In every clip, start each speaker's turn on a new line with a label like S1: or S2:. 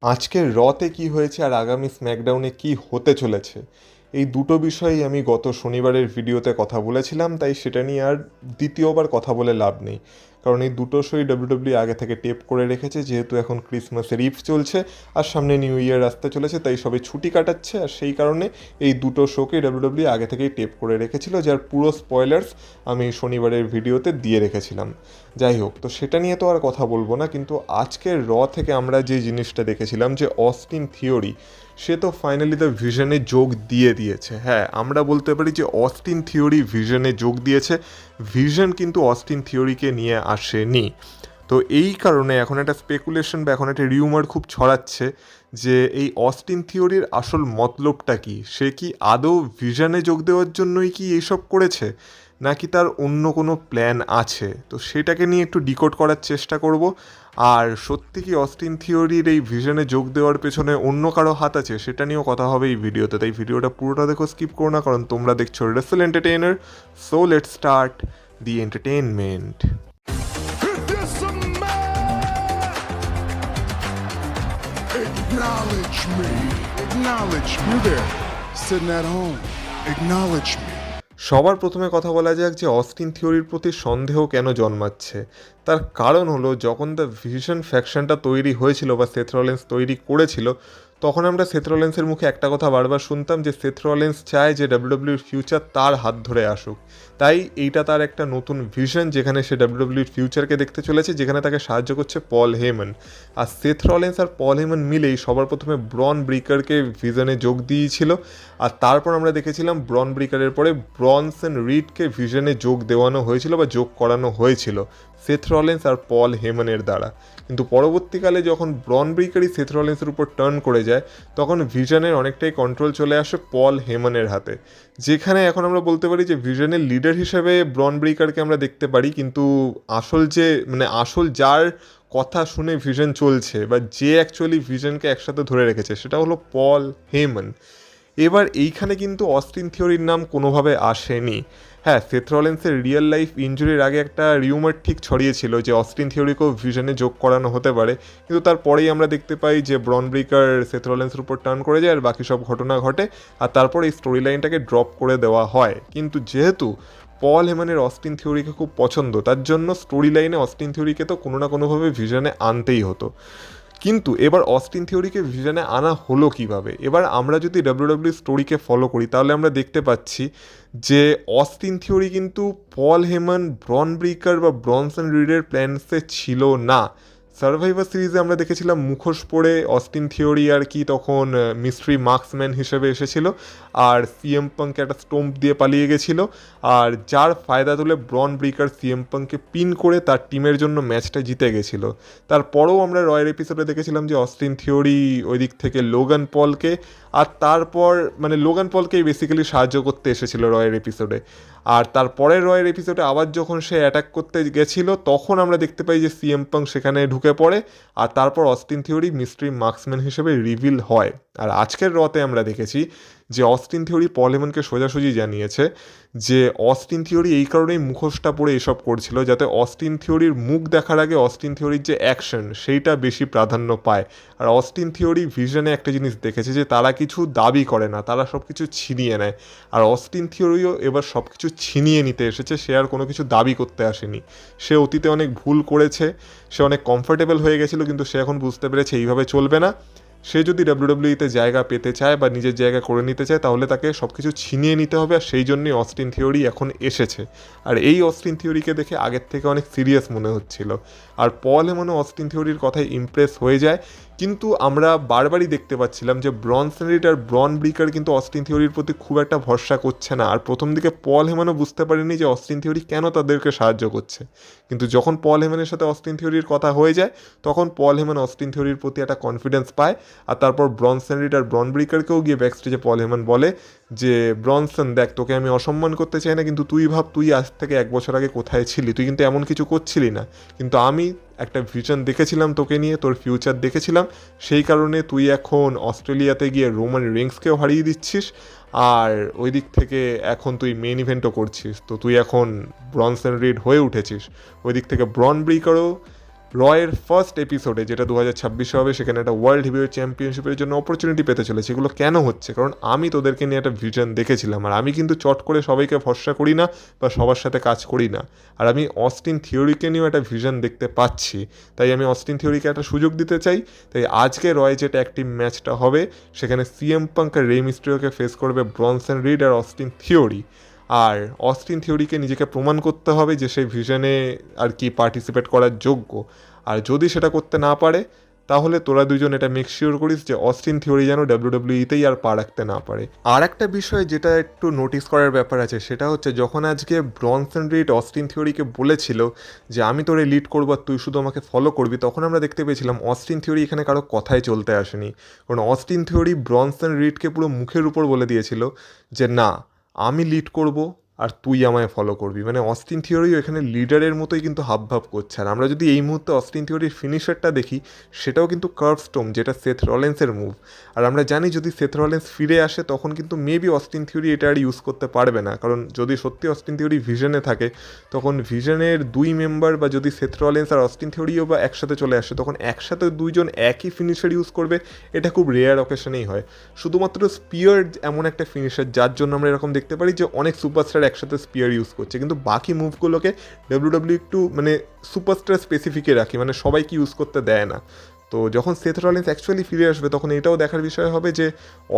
S1: আজকের রতে কি হয়েছে আর আগামী স্ম্যাকডাউনে কি হতে চলেছে, এই দুটো বিষয়েই আমি গত শনিবারের ভিডিওতে কথা বলেছিলাম, তাই সেটা নিয়ে আর দ্বিতীয়বার কথা বলে লাভ নেই। কারণ এই দুটো শোই ডাব্লিউডাব্লিউ আগে থেকে টেপ করে রেখেছে, যেহেতু এখন ক্রিসমাসের ইভ চলছে আর সামনে নিউ ইয়ার আসতে চলেছে, তাই সবাই ছুটি কাটাচ্ছে। আর সেই কারণে এই দুটো শোকে ডাব্লিউডাব্লিউ আগে থেকেই টেপ করে রেখেছিল, যার পুরো স্পয়লার্স আমি শনিবারের ভিডিওতে দিয়ে রেখেছিলাম। যাই হোক, তো সেটা নিয়ে তো আর কথা বলবো না, কিন্তু আজকের থেকে আমরা যে জিনিসটা দেখেছিলাম যে অস্টিন থিওরি, সে তো ফাইনালি দ্য ভিশনে যোগ দিয়েছে। হ্যাঁ, আমরা বলতে পারি যে অস্টিন থিওরি ভিশনে যোগ দিয়েছে, ভিশন কিন্তু অস্টিন থিওরিকে নিয়ে আসেনি। তো এই কারণে এখন একটা স্পেকুলেশন বা এখন একটা রিউমার খুব ছড়াচ্ছে যে এই অস্টিন থিওরির আসল মতলবটা কি, সে কি আদৌ ভিশনে যোগ দেওয়ার জন্যই কি এইসব করেছে, নাকি তার অন্য কোনো প্ল্যান আছে। তো সেটাকে নিয়ে একটু ডিকোড করার চেষ্টা করব। আর সত্যি কি অস্টিন থিওরির এই ভিশনে যোগ দেওয়ার পেছনে অন্য কারো হাত আছে, সেটা নিয়েও কথা হবে এই ভিডিওতে। তাই ভিডিওটা পুরোটা দেখো, স্কিপ করো না, কারণ তোমরা দেখছো Rachel entertainer. So let's start the entertainment.
S2: Acknowledge me. Acknowledge me. You there, sitting at home. Acknowledge me.
S1: সবার প্রথমে কথা বলা যাক যে অস্টিন থিওরির প্রতি সন্দেহ কেন জন্মাচ্ছে। তার কারণ হলো, যখন দ্য ভিশন ফ্যাকশনটা তৈরি হয়েছিল বা সেথ রলিন্স তৈরি করেছিল, তখন আমরা সেথ রলিন্সের মুখে একটা কথা বারবার শুনতাম যে সেথ রলিন্স চায় যে ডাব্লিউডাব্লিউর ফিউচার তার হাত ধরে আসুক। তাই এইটা তার একটা নতুন ভিশন, যেখানে সে ডাব্লিউডাব্লিউর ফিউচারকে দেখতে চলেছে, যেখানে তাকে সাহায্য করছে পল হেমন। আর সেথ রলিন্স আর পল হেমন মিলেই সবার প্রথমে ব্রন ব্রিকারকে ভিশনে যোগ দিয়েছিল। আর তারপর আমরা দেখেছিলাম ব্রন ব্রিকারের পরে ব্রনসন রিডকে ভিশনে যোগ দেওয়ানো হয়েছিল বা যোগ করানো হয়েছিল সেথ রলিন্স আর পল হেমনের দ্বারা। কিন্তু পরবর্তীকালে যখন ব্রন ব্রিকারই সেথ রলিন্সের উপর টার্ন করে যায়, তখন ভিশনের অনেকটাই কন্ট্রোল চলে আসে পল হেমনের হাতে, যেখানে এখন আমরা বলতে পারি যে ভিশনের লিডার হিসেবে ব্রন ব্রিকারকে আমরা দেখতে পারি, কিন্তু আসল যার কথা শুনে ভিশন চলছে বা যে অ্যাকচুয়ালি ভিশনকে একসাথে ধরে রেখেছে, সেটা হলো পল হেমন। এবার এইখানে কিন্তু অস্টিন থিওরির নাম কোনোভাবে আসেনি। হ্যাঁ, সেথ রলিন্সের রিয়েল লাইফ ইনজুরির আগে একটা রিউমার ঠিক ছড়িয়েছিল যে অস্টিন থিওরিকেও ভিশনে যোগ করানো হতে পারে, কিন্তু তারপরেই আমরা দেখতে পাই যে ব্রন ব্রিকার সেথ রলিন্সের উপর টার্ন করে যায় আর বাকি সব ঘটনা ঘটে, আর তারপর এই স্টোরি লাইনটাকে ড্রপ করে দেওয়া হয়। কিন্তু যেহেতু পল হেমানের অস্টিন থিওরিকে খুব পছন্দ, তার জন্য স্টোরি লাইনে অস্টিন থিওরিকে তো কোনো না কোনোভাবে ভিশনে আনতেই হতো। কিন্তু এবার অস্টিন থিওরিকে ভিশনে আনা হলো কিভাবে? এবার আমরা যদি ডাব্লিউডাব্লিউ স্টোরিকে ফলো করি, তাহলে আমরা দেখতে পাচ্ছি যে অস্টিন থিওরি কিন্তু পল হেমন, ব্রন ব্রিকার বা ব্রনসন রিডের প্ল্যানসে ছিল না। সার্ভাইভার সিরিজে আমরা দেখেছিলাম মুখোশ পরে অস্টিন থিওরি আর কি তখন মিস্ট্রি মার্কসম্যান হিসেবে এসেছিল, আর সিএম পাঙ্ককে একটা স্টোম্প দিয়ে পালিয়ে গেছিলো, আর যার ফায়দা তুলে ব্রন ব্রিকার সিএম পাঙ্ককে পিন করে তার টিমের জন্য ম্যাচটা জিতে গেছিলো। তারপরেও আমরা রয়ের এপিসোডে দেখেছিলাম যে অস্টিন থিওরি ওই দিক থেকে লোগান পলকে, আর তারপর লোগান পলকেই বেসিক্যালি সাহায্য করতে এসেছিল রয়ের এপিসোডে। আর তারপরের রয়ের এপিসোডে আবার যখন সে অ্যাটাক করতে গেছিলো, তখন আমরা দেখতে পাই যে সিএম পাঙ্ক সেখানে ঢুকে পড়ে, আর তারপর অস্টিন থিওরি মিস্ট্রি মার্কসম্যান হিসেবে রিভিল হয়। আর আজকের রতে আমরা দেখেছি যে অস্টিন থিওরি পল হেমনকে সোজাসুজি জানিয়েছে যে অস্টিন থিওরি এই কারণেই মুখোশটা পরে এসব করছিল, যাতে অস্টিন থিওরির মুখ দেখার আগে অস্টিন থিওরির যে অ্যাকশন সেইটা বেশি প্রাধান্য পায়। আর অস্টিন থিওরি ভিশনে একটা জিনিস দেখেছে যে তারা কিছু দাবি করে না, তারা সব কিছু ছিনিয়ে নেয়। আর অস্টিন থিওরিও এবার সব কিছু ছিনিয়ে নিতে এসেছে, সে আর কোনো কিছু দাবি করতে আসেনি। সে অতীতে অনেক ভুল করেছে, সে অনেক কমফোর্টেবল হয়ে গেছিলো, কিন্তু সে এখন বুঝতে পেরেছে এইভাবে চলবে না। সে যদি ডাব্লিউডাব্লিউতে জায়গা পেতে চায় বা নিজের জায়গা করে নিতে চায়, তাহলে তাকে সব কিছু ছিনিয়ে নিতে হবে, আর সেই জন্যই অস্টিন থিওরি এখন এসেছে। আর এই অস্টিন থিওরিকে দেখে আগের থেকে অনেক সিরিয়াস মনে হচ্ছিল, আর পল হেমনও অস্টিন থিওরির কথায় ইমপ্রেস হয়ে যায়। কিন্তু আমরা বারবারই দেখতে পাচ্ছিলাম যে ব্রনসন রিড আর ব্রন ব্রিকার কিন্তু অস্টিন থিওরির প্রতি খুব একটা ভরসা করছে না। আর প্রথম দিকে পল হেমনও বুঝতে পারেনি যে অস্টিন থিওরি কেন তাদেরকে সাহায্য করছে, কিন্তু যখন পল হেমনের সাথে অস্টিন থিওরির কথা হয়ে যায়, তখন পল হেমন অস্টিন থিওরির প্রতি একটা কনফিডেন্স পায়। আর তারপর ব্রনসন রিড আর ব্রন ব্রিকারকেও গিয়ে ব্যাকস্টেজে পল হেমন বলে যে ব্রনসন, দেখ, তোকে আমি অসম্মান করতে চাই না, কিন্তু তুই ভাব তুই আজ থেকে 1 বছর আগে কোথায় ছিলি, তুই কিন্তু এমন কিছু করছিলি না, কিন্তু আমি একটা ভিশন দেখেছিলাম তোকে নিয়ে, তোর ফিউচার দেখেছিলাম, সেই কারণে তুই এখন অস্ট্রেলিয়াতে গিয়ে রোমান রিংসকেও হারিয়ে দিচ্ছিস, আর ওই দিক থেকে এখন তুই মেন ইভেন্টও করছিস, তো তুই এখন ব্রনসন রিড হয়ে উঠেছিস। ওই দিক থেকে ব্রন ব্রিকারও রয়ের ফার্স্ট এপিসোডে, যেটা 2026 হবে, সেখানে একটা ওয়ার্ল্ড হেভিওয়েট চ্যাম্পিয়নশিপের জন্য অপরচুনিটি পেতে চলেছে। এগুলো কেন হচ্ছে? কারণ আমি তোদেরকে নিয়ে একটা ভিশন দেখেছিলাম, আর আমি কিন্তু চট করে সবাইকে ভরসা করি না বা সবার সাথে কাজ করি না। আর আমি অস্টিন থিওরিকে নিয়েও একটা ভিশন দেখতে পাচ্ছি, তাই আমি অস্টিন থিওরিকে একটা সুযোগ দিতে চাই। তাই আজকে রয় যে ট্যাগ টিম ম্যাচটা হবে, সেখানে সিএম পাঙ্ক আর রে মিস্ট্রিওকে ফেস করবে ব্রনসন রিড আর অস্টিন থিওরি। আর অস্টিন থিওরিকে নিজেকে প্রমাণ করতে হবে যে সেই ভিশনে আর কি পার্টিসিপেট করার যোগ্য। আর যদি সেটা করতে না পারে, তাহলে তোরা দুজন এটা মেক শিওর করিস যে অস্টিন থিওরি যেন ডাব্লিউডাব্লিউইতেই আর পা রাখতে না পারে। আর একটা বিষয় যেটা একটু নোটিস করার ব্যাপার আছে, সেটা হচ্ছে যখন আজকে ব্রনসন রিড অস্টিন থিওরিকে বলেছিল যে আমি তোরে লিড করবো আর তুই শুধু আমাকে ফলো করবি, তখন আমরা দেখতে পেয়েছিলাম অস্টিন থিওরি এখানে কারো কথায় চলতে আসেনি। কারণ অস্টিন থিওরি ব্রনসন রিডকে পুরো মুখের উপর বলে দিয়েছিল যে না, আমি লিড করব আর তুই আমায় ফলো করবি। মানে অস্টিন থিওরিও এখানে লিডারের মতোই কিন্তু হাবভাব করছে। আর আমরা যদি এই মুহূর্তে অস্টিন থিওরির ফিনিশারটা দেখি, সেটাও কিন্তু কার্ভ স্টোম, যেটা সেথ রলেন্সের মুভ। আর আমরা জানি যদি সেথ রলেন্স ফিরে আসে, তখন কিন্তু মেবি অস্টিন থিওরি এটা আর ইউজ করতে পারবে না। কারণ যদি সত্যি অস্টিন থিওরি ভিশনে থাকে, তখন ভিশনের দুই মেম্বার বা যদি সেথ রলেন্স আর অস্টিন থিওরিও বা একসাথে চলে আসে, তখন একসাথে দুইজন একই ফিনিশার ইউজ করবে, এটা খুব রেয়ার অকেশনেই হয়। শুধুমাত্র স্পিয়ার এমন একটা ফিনিশার যার জন্য আমরা এরকম দেখতে পারি যে অনেক সুপারস্টার একসাথে স্পিয়ার ইউজ করছে, কিন্তু বাকি মুভগুলোকে ডাব্লিউডাব্লিউ একটু মানে সুপারস্টার স্পেসিফিকে রাখি, মানে সবাইকে ইউজ করতে দেয় না। তো যখন সেথ রলেন্স অ্যাকচুয়ালি ফিরে আসবে, তখন এটাও দেখার বিষয় হবে যে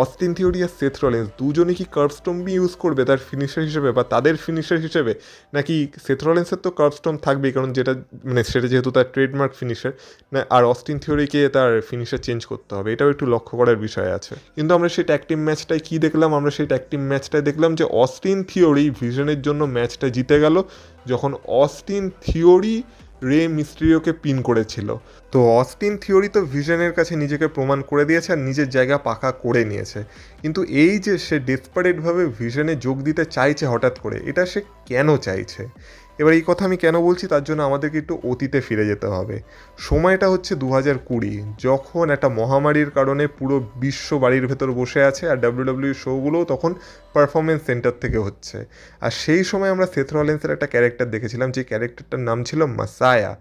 S1: অস্টিন থিওরি আর সেথ রলেন্স দুজনই কি কার্ভস্টোমই ইউজ করবে তার ফিনিশার হিসেবে বা তাদের ফিনিশার হিসেবে, নাকি সেথ রলেন্সের তো কার্ভস্টোম থাকবেই, কারণ যেটা মানে সেটা যেহেতু তার ট্রেডমার্ক ফিনিশার না, আর অস্টিন থিওরিকে তার ফিনিশার চেঞ্জ করতে হবে, এটাও একটু লক্ষ্য করার বিষয় আছে। কিন্তু আমরা সেই ট্যাগ টিম ম্যাচটায় কী দেখলাম? আমরা সেই ট্যাগ টিম ম্যাচটায় দেখলাম যে অস্টিন থিওরি ভিশনের জন্য ম্যাচটা জিতে গেল, যখন অস্টিন থিওরি রে মিস্ট্রিওকে পিন করেছিল। তো অস্টিন থিওরি তো ভিশনের কাছে নিজেকে প্রমাণ করে দিয়েছে আর নিজের জায়গা পাকা করে নিয়েছে। কিন্তু এই যে সে ডেসপারেটভাবে ভিশনে যোগ দিতে চাইছে হঠাৎ করে, এটা সে কেন চাইছে? এবার এই কথা আমি কেন বলছি, তার জন্য আমাদেরকে একটু অতীতে ফিরে যেতে হবে। সময়টা হচ্ছে 2020, যখন একটা মহামারীর কারণে পুরো বিশ্ব বাড়ির ভেতর বসে আছে, আর ডাব্লিউডাব্লিউ শোগুলোও তখন পারফরমেন্স সেন্টার থেকে হচ্ছে। আর সেই সময় আমরা সেথ রলেন্সের একটা ক্যারেক্টার দেখেছিলাম, যে ক্যারেক্টারটার নাম ছিল মাসায়া,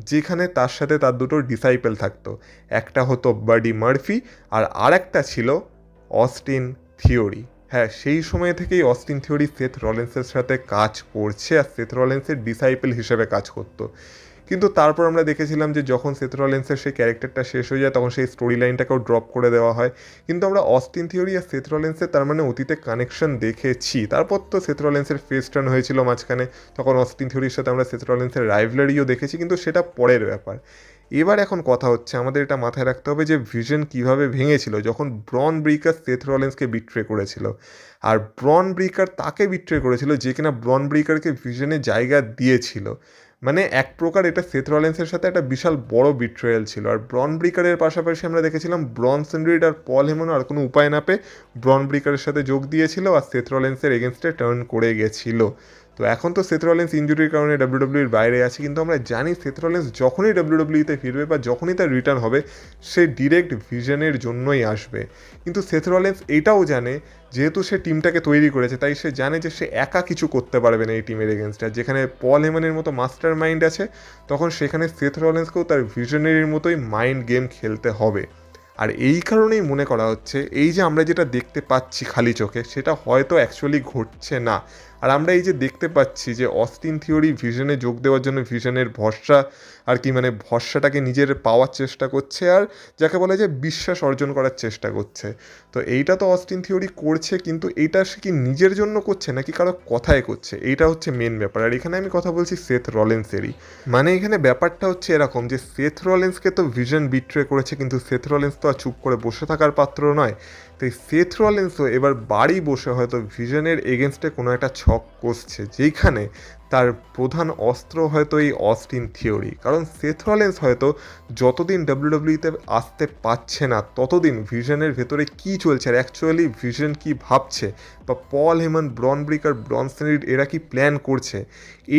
S1: যেখানে তার সাথে তার দুটো ডিসাইপেল থাকতো। একটা হতো বাডি মার্ফি আর আরেকটা ছিল অস্টিন থিওরি। হ্যাঁ, সেই সময় থেকেই অস্টিন থিওরি সেথ রলেন্সের সাথে কাজ করছে আর সেথ রলেন্সের ডিসাইপেল হিসেবে কাজ করতো। কিন্তু তারপর আমরা দেখেছিলাম যে যখন সেথ রলেন্সের সেই ক্যারেক্টারটা শেষ হয়ে যায়, তখন সেই স্টোরি লাইনটাকেও ড্রপ করে দেওয়া হয়। কিন্তু আমরা অস্টিন থিওরি আর সেথ রলেন্সের তার মানে অতীতে কানেকশন দেখেছি। তারপর তো সেথ রলেন্সের ফেস টার্ন হয়েছিল মাঝখানে, তখন অস্টিন থিওরির সাথে আমরা সেথ রলেন্সের রাইভলারিও দেখেছি, কিন্তু সেটা পরের ব্যাপার। এবার এখন কথা হচ্ছে, আমাদের এটা মাথায় রাখতে হবে যে ভিশন কিভাবে ভেঙেছিল যখন ব্রন ব্রিকার সেথ রলেন্সকে বিট্রে করেছিল। আর ব্রন ব্রিকার তাকে বিট্রে করেছিল যে কিনা ব্রন ব্রিকারকে ভিশনে জায়গা দিয়েছিল। মানে এক প্রকার এটা সেথ রলেন্সের সাথে একটা বিশাল বড় বিট্রেয়াল ছিল। আর ব্রন ব্রিকারের পাশাপাশি আমরা দেখেছিলাম ব্রনসন রিড আর পল হেমন আর কোনো উপায় না পেয়ে ব্রন ব্রিকারের সাথে যোগ দিয়েছিল আর সেথ রলেন্সের এগেনস্টে টার্ন করে গেছিল। তো এখন তো সেথ রলেন্স ইনজুরির কারণে ডাব্লিউডাব্লিউর বাইরে আছে, কিন্তু আমরা জানি সেথ রলেন্স যখনই ডাব্লিউডাব্লিউতে ফিরবে বা যখনই তার রিটার্ন হবে, সে ডিরেক্ট ভিশনের জন্যই আসবে। কিন্তু সেথ রলেন্স এটাও জানে, যেহেতু সে টিমটাকে তৈরি করেছে, তাই সে জানে যে সে একা কিছু করতে পারবে না এই টিমের এগেনস্টে। যেখানে পল হেমনের মতো মাস্টার মাইন্ড আছে, তখন সেখানে সেথ রলেন্সকেও তার ভিশনারির মতোই মাইন্ড গেম খেলতে হবে। আর এই কারণেই মনে করা হচ্ছে এই যে আমরা যেটা দেখতে পাচ্ছি খালি চোখে, সেটা হয়তো অ্যাকচুয়ালি ঘটছে না। আর আমরা এই যে দেখতে পাচ্ছি যে অস্টিন থিওরি ভিশনে যোগ দেওয়ার জন্য ভিশনের ভরসা আর কি মানে ভরসাটাকে নিজের পাওয়ার চেষ্টা করছে, আর যাকে বলে যে বিশ্বাস অর্জন করার চেষ্টা করছে। তো এইটা তো অস্টিন থিওরি করছে, কিন্তু এইটা সে কি নিজের জন্য করছে নাকি কারো কথায় করছে, এইটা হচ্ছে মেন ব্যাপার। আর এখানে আমি কথা বলছি সেথ রলেন্সেরই। মানে এখানে ব্যাপারটা হচ্ছে এরকম যে সেথ রলেন্সকে তো ভিশন বিট্রে করেছে, কিন্তু সেথ রলেন্স তো আর চুপ করে বসে থাকার পাত্র নয়। তাই সেথ রলেন্সও এবার বাড়ি বসে হয়তো ভিশনের এগেনস্টে কোনো একটা ছক কষছে, যেখানে তার প্রধান অস্ত্র হয়তো এই অস্টিন থিওরি। কারণ সেথ রলেন্স হয়তো যতদিন ডাব্লিউডাব্লিউতে আসতে পারছে না, ততদিন ভিশনের ভেতরে কী চলছে আর অ্যাকচুয়ালি ভিশন কী ভাবছে, বা পল হেমন, ব্রন ব্রিকার, ব্রনসন রিড এরা কি প্ল্যান করছে,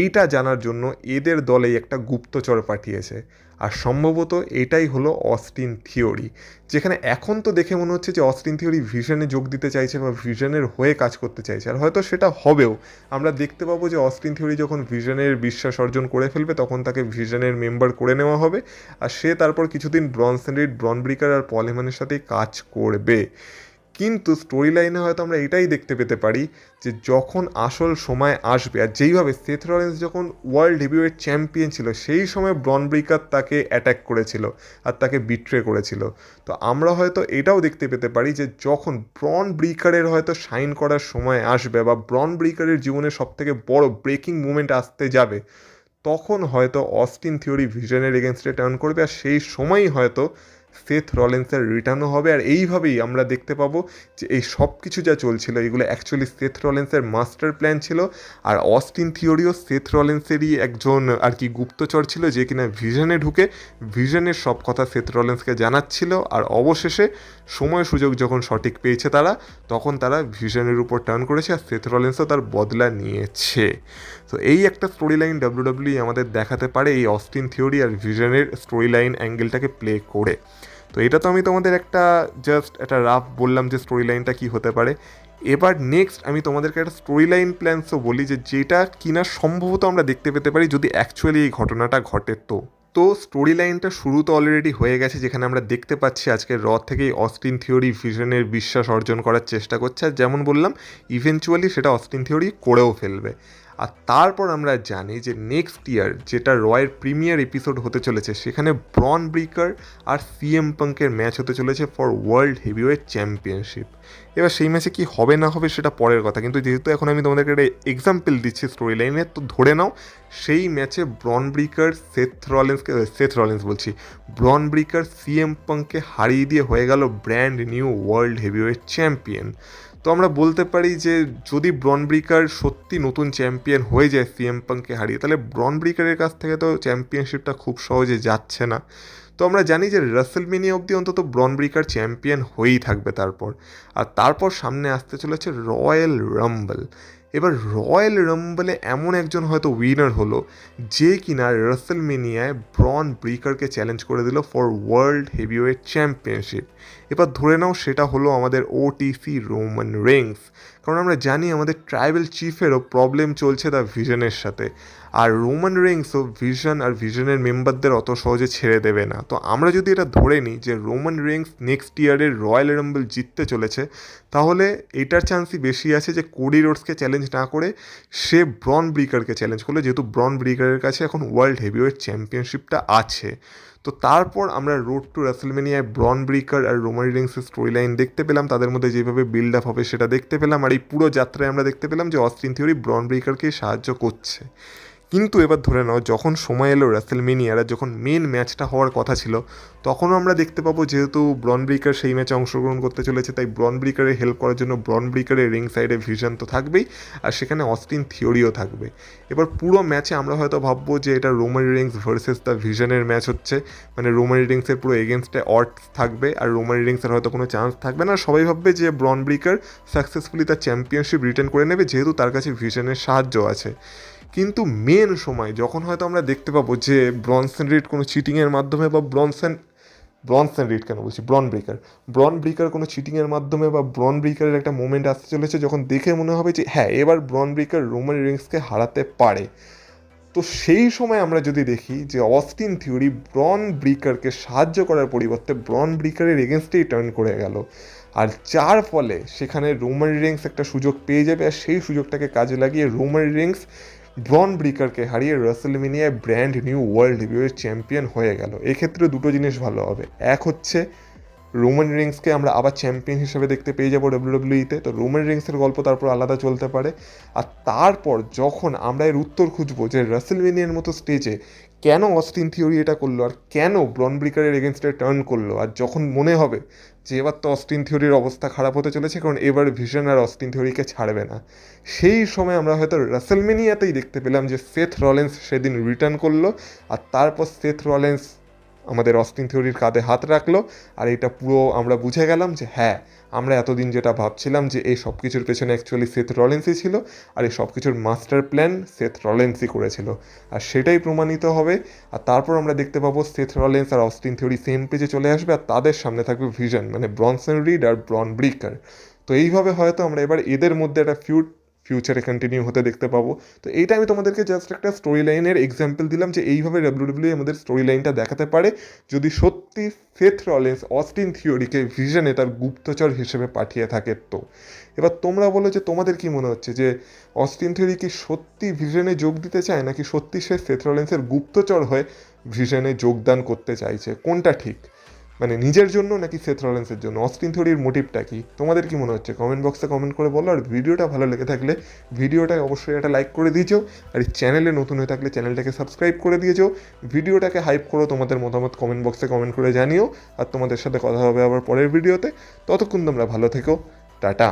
S1: এইটা জানার জন্য এদের দলেই একটা গুপ্তচর পাঠিয়েছে। আর সম্ভবত এটাই হলো অস্টিন থিওরি, যেখানে এখন তো দেখে মনে হচ্ছে যে অস্টিন থিওরি ভিশনে যোগ দিতে চাইছে বা ভিশনের হয়ে কাজ করতে চাইছে, আর হয়তো সেটা হবেও। আমরা দেখতে পাবো যে অস্টিন থিওরি যখন ভিশনের বিশ্বাস অর্জন করে ফেলবে তখন তাকে ভিশনের মেম্বার করে নেওয়া হবে, আর সে তারপর কিছুদিন ব্রনসন রিড, ব্রন ব্রিকার আর পল হেমনের সাথেই কাজ করবে। কিন্তু স্টোরি লাইনে হয়তো আমরা এটাই দেখতে পেতে পারি যে যখন আসল সময় আসবে, আর যেইভাবে সেথ রলিন্স যখন ওয়ার্ল্ড হেভিওয়েট চ্যাম্পিয়ন ছিল সেই সময় ব্রন ব্রিকার তাকে অ্যাটাক করেছিল আর তাকে বিট্রে করেছিল। তো আমরা হয়তো এটাও দেখতে পেতে পারি যে যখন ব্রন ব্রিকারের হয়তো শাইন করার সময় আসবে বা ব্রন ব্রিকারের জীবনে সবথেকে বড় ব্রেকিং মুভমেন্ট আসতে যাবে, তখন হয়তো অস্টিন থিওরি ভিশনের এগেনস্টে টার্ন করবে, আর সেই সময়ই হয়তো সেথ রলিন্সের রিটার্নও হবে। আর এইভাবেই আমরা দেখতে পাবো যে এই সব কিছু যা চলছিল এগুলো অ্যাকচুয়ালি সেথ রলিন্সের মাস্টার প্ল্যান ছিল, আর অস্টিন থিওরিও সেথ রলিন্সেরই একজন আর কি গুপ্তচর ছিল, যে কিনা ভিশনে ঢুকে ভিশনের সব কথা সেথ রলিন্সকে জানাচ্ছিল। আর অবশেষে সময় সুযোগ যখন সঠিক পেয়েছে তারা, তখন তারা ভিশনের উপর টার্ন করেছে আর সেথ রলিন্সও তার বদলা নিয়েছে। তো এই একটা স্টোরি লাইন ডাব্লিউডাব্লিউই আমাদের দেখাতে পারে এই অস্টিন থিওরি আর ভিশনের স্টোরি লাইন অ্যাঙ্গেলটাকে প্লে করে। তো এটা তো আমি তোমাদের একটা জাস্ট একটা রাফ বললাম যে স্টোরি লাইনটা কী হতে পারে। এবার নেক্সট আমি তোমাদেরকে একটা স্টোরি লাইন প্ল্যান্সও বলি যে যেটা কিনা সম্ভবত আমরা দেখতে পেতে পারি যদি অ্যাকচুয়ালি এই ঘটনাটা ঘটে। তো স্টোরি লাইনটা শুরু তো অলরেডি হয়ে গেছে, যেখানে আমরা দেখতে পাচ্ছি আজকের র থেকেই অস্টিন থিওরি ভিশনের বিশ্বাস অর্জন করার চেষ্টা করছে, আর যেমন বললাম ইভেনচুয়ালি সেটা অস্টিন থিওরি করেও ফেলবে। আর তারপর আমরা জানি যে নেক্সট ইয়ার যেটা রয়ের প্রিমিয়ার এপিসোড হতে চলেছে সেখানে ব্রন ব্রিকার আর সিএম পাঙ্কের ম্যাচ হতে চলেছে ফর ওয়ার্ল্ড হেভিওয়েট চ্যাম্পিয়নশিপ। এবার সেই ম্যাচে কি হবে না হবে সেটা পরের কথা, কিন্তু যেহেতু এখন আমি তোমাদেরকে একটা এক্সাম্পল দিচ্ছি স্টোরি লাইনে, তো ধরে নাও সেই ম্যাচে ব্রন ব্রিকার সেথ রলিন্স বলছি ব্রন ব্রিকার সিএম পাঙ্ককে হারিয়ে দিয়ে হয়ে গেল brand new world heavyweight champion. তো আমরা বলতে পারি যে যদি ব্রন ব্রিকার সত্যি নতুন চ্যাম্পিয়ন হয়ে যায় সিএম পাঙ্ককে হারিয়ে, তাহলে ব্রন ব্রিকারের কাছ থেকে তো চ্যাম্পিয়নশিপটা খুব সহজে যাচ্ছে না। তো আমরা জানি যে রাসেলমেনিয়া অবধি অন্তত ব্রন ব্রিকার চ্যাম্পিয়ন হয়েই থাকবে তারপর সামনে আসতে চলেছে রয়্যাল রাম্বল। এবার রয়্যাল রাম্বলে এমন একজন হয়তো উইনার হলো যে কিনা রাসেলমেনিয়ায় ব্রন ব্রিকারকে চ্যালেঞ্জ করে দিল ফর ওয়ার্ল্ড হেভিওয়েট চ্যাম্পিয়নশিপ। এবার ধরে নাও সেটা হলো আমাদের ওটিসি রোমান রেইন্স, কারণ আমরা জানি আমাদের ট্রাইবাল চিফেরও প্রবলেম চলছে দ্য ভিশনের সাথে, আর রোমান রেইন্সও ভিশন আর ভিশনের মেম্বারদের অত সহজে ছেড়ে দেবে না। তো আমরা যদি এটা ধরে নিই যে রোমান রেইন্স নেক্সট ইয়ারের রয়্যাল রাম্বল জিততে চলেছে, তাহলে এটার চান্সই বেশি আছে যে কোডি রোডসকে চ্যালেঞ্জ না করে সে ব্রন ব্রিকারকে চ্যালেঞ্জ করলো, যেহেতু ব্রন ব্রিকারের কাছে এখন ওয়ার্ল্ড হেভিওয়েট চ্যাম্পিয়নশিপটা আছে। তো তারপর আমরা রোড টু রাসেলমেনিয়ায় ব্রন ব্রিকার আর রোমান রেইন্সের স্টোরি লাইন দেখতে পেলাম, তাদের মধ্যে যেভাবে বিল্ড আপ হবে সেটা দেখতে পেলাম, আর এই পুরো যাত্রায় আমরা দেখতে পেলাম যে অস্টিন থিওরি ব্রন ব্রিকারকে সাহায্য করছে। কিন্তু এবার ধরে নাও যখন সময় এলো রাসেলমেনিয়ার, আর যখন মেন ম্যাচটা হওয়ার কথা ছিল, তখনও আমরা দেখতে পাবো যেহেতু ব্রন ব্রিকার সেই ম্যাচে অংশগ্রহণ করতে চলেছে, তাই ব্রন ব্রিকারে হেল্প করার জন্য ব্রন ব্রিকারের রিং সাইডে ভিশন তো থাকবেই, আর সেখানে অস্টিন থিওরিও থাকবে। এবার পুরো ম্যাচে আমরা হয়তো ভাববো যে এটা রোমান রিংস ভার্সেস দ্য ভিশনের ম্যাচ হচ্ছে, মানে রোমান রিংসের পুরো এগেনস্টে অডস থাকবে আর রোমান রিংসের হয়তো কোনো চান্স থাকবে না। সবাই ভাববে যে ব্রন ব্রিকার সাকসেসফুলি তার চ্যাম্পিয়নশিপ রিটার্ন করে নেবে, যেহেতু তার কাছে ভিশনের সাহায্য আছে। কিন্তু মেন সময় যখন হয়তো আমরা দেখতে পাবো যে ব্রনসন রিড কোনো চিটিংয়ের মাধ্যমে বা ব্রনসন রিড কেন বলছি ব্রন ব্রিকার কোনো চিটিংয়ের মাধ্যমে বা ব্রন ব্রিকারের একটা মোমেন্ট আসতে চলেছে, যখন দেখে মনে হবে যে হ্যাঁ এবার ব্রন ব্রিকার রোমান রিংসকে হারাতে পারে। তো সেই সময় আমরা যদি দেখি যে অস্টিন থিওরি ব্রন ব্রিকারকে সাহায্য করার পরিবর্তে ব্রন ব্রিকারের এগেনস্টেই টার্ন করে গেল, আর যার ফলে সেখানে রোমান রিংস একটা সুযোগ পেয়ে যাবে, আর সেই সুযোগটাকে কাজে লাগিয়ে রোমান রিংস ব্রন ব্রিকারকে হারিয়ে রাসেলমেনিয়ায় brand new world heavyweight champion হয়ে গেল। এক্ষেত্রে দুটো জিনিস ভালো হবে, এক হচ্ছে রোমান রিংসকে আমরা আবার চ্যাম্পিয়ন হিসেবে দেখতে পেয়ে যাবো ডাব্লিউডাব্লিউইতে, তো রোমান রিংসের গল্প তারপর আলাদা চলতে পারে। আর তারপর যখন আমরা এর উত্তর খুঁজবো যে রাসেলমেনিয়ার মতো স্টেজে কেন অস্টিন থিওরি এটা করলো আর কেন ব্রন ব্রিকারের এগেনস্টে টার্ন করলো, আর যখন মনে হবে যে এবার তো অস্টিন থিওরির অবস্থা খারাপ হতে চলেছে কারণ এবার ভিশন আর অস্টিন থিওরিকে ছাড়বে না, সেই সময় আমরা হয়তো রাসেলমেনিয়াতেই দেখতে পেলাম যে সেথ রলিন্স সেদিন রিটার্ন করলো, আর তারপর সেথ রলিন্স আমাদের অস্টিন থিওরির কাঁধে হাত রাখলো, আর এটা পুরো আমরা বুঝে গেলাম যে হ্যাঁ, আমরা এতদিন যেটা ভাবছিলাম যে এই সব কিছুর পেছনে অ্যাকচুয়ালি সেথ রলিন্সই ছিল, আর এই সব কিছুর মাস্টার প্ল্যান সেথ রলিন্সই করেছিল, আর সেটাই প্রমাণিত হবে। আর তারপর আমরা দেখতে পাবো সেথ রলিন্স আর অস্টিন থিওরি সেম পেজে চলে আসবে, আর তাদের সামনে থাকবে ভিশন, মানে ব্রনসন রিড আর ব্রন ব্রিকার। তো এইভাবে হয়তো আমরা এবার এদের মধ্যে একটা ফিউচারে কন্টিনিউ হতে দেখতে পাবো। তো এইটা আমি তোমাদেরকে জাস্ট একটা স্টোরি লাইনের এক্সাম্পল দিলাম যে এইভাবে ডাব্লিউডাব্লিউ আমাদের স্টোরি লাইনটা দেখাতে পারে যদি সত্যি সেথ রলিন্স অস্টিন থিওরিকে ভিশনে তার গুপ্তচর হিসেবে পাঠিয়ে থাকে। তো এবার তোমরা বলো যে তোমাদের কি মনে হচ্ছে যে অস্টিন থিওরি কি সত্যি ভিশনে যোগ দিতে চায়, নাকি সত্যি সে সেথ রলিন্সের গুপ্তচর হয়ে ভিশনে যোগদান করতে চাইছে? কোনটা ঠিক, মানে নিজের জন্য নাকি সেথ রলিন্সের জন্য? অস্টিন থিওরির মোটিভটা কি? তোমাদের কি মনে হচ্ছে কমেন্ট বক্সে কমেন্ট করে বলো। আর ভিডিওটা ভালো লেগে থাকলে ভিডিওটাকে অবশ্যই একটা লাইক করে দিয়েছো, আর এই চ্যানেলে নতুন হয়ে থাকলে চ্যানেলটাকে সাবস্ক্রাইব করে দিয়েছো। ভিডিওটাকে হাইপ করো, তোমাদের মতামত কমেন্ট বক্সে কমেন্ট করে জানিও। আর তোমাদের সাথে কথা হবে আবার পরের ভিডিওতে। ততক্ষণ তোমরা ভালো থেকো, টাটা।